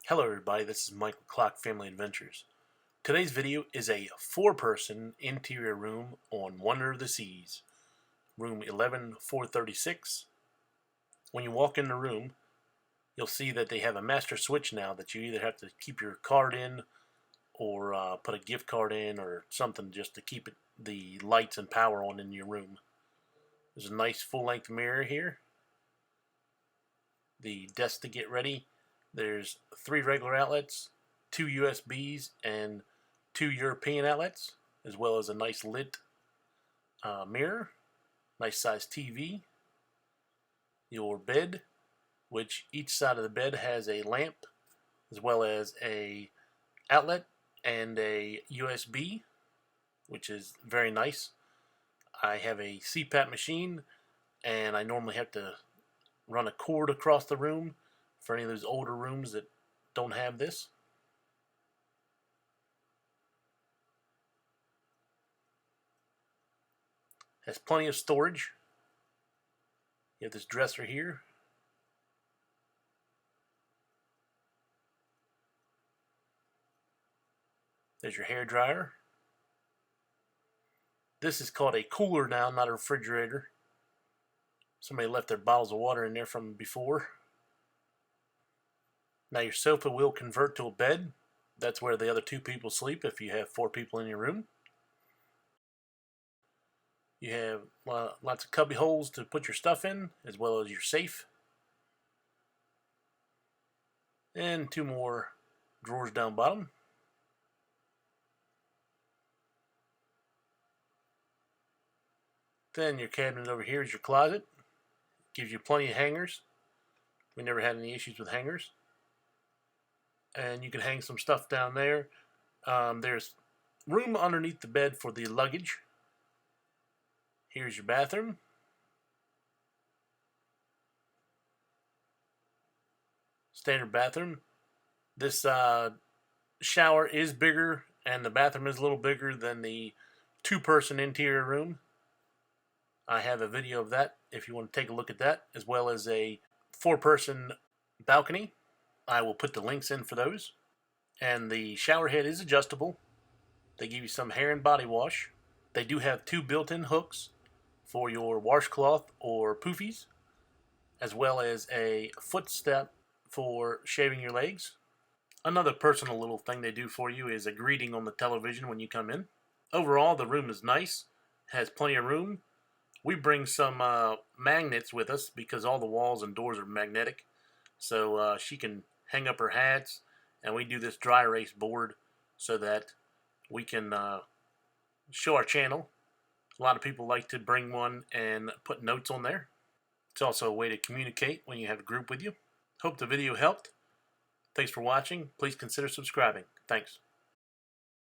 Hello everybody, this is Michael Clock Family Adventures. Today's video is a 4-person interior room on Wonder of the Seas, room 11436. When you walk in the room, you'll see that they have a master switch now that you either have to keep your card in or put a gift card in or something just to keep the lights and power on in your room. There's a nice full-length mirror here. The desk to get ready. There's 3 regular outlets, 2 USBs, and 2 European outlets, as well as a nice lit mirror, nice size TV, your bed, which each side of the bed has a lamp, as well as a outlet and a USB, which is very nice. I have a CPAP machine, and I normally have to run a cord across the room for any of those older rooms that don't have this. Has plenty of storage. You have this dresser here. There's your hair dryer. This is called a cooler now, not a refrigerator. Somebody left their bottles of water in there from before. Now your sofa will convert to a bed. That's where the other 2 people sleep if you have 4 people in your room. You have lots of cubby holes to put your stuff in, as well as your safe. And 2 more drawers down bottom. Then your cabinet over here is your closet. Gives you plenty of hangers. We never had any issues with hangers. And you can hang some stuff down there. There's room underneath the bed for the luggage. Here's your bathroom. Standard bathroom. This shower is bigger and the bathroom is a little bigger than the 2-person interior room. I have a video of that if you want to take a look at that, as well as a 4-person balcony. I will put the links in for those. And the shower head is adjustable. They give you some hair and body wash. They do have 2 built-in hooks for your washcloth or poofies, as well as a footstep for shaving your legs. Another personal little thing they do for you is a greeting on the television when you come in. Overall, the room is nice, has plenty of room. We bring some magnets with us because all the walls and doors are magnetic, so she can hang up her hats, and we do this dry erase board so that we can show our channel. A lot of people like to bring one and put notes on there. It's also a way to communicate when you have a group with you. Hope the video helped. Thanks for watching. Please consider subscribing. Thanks.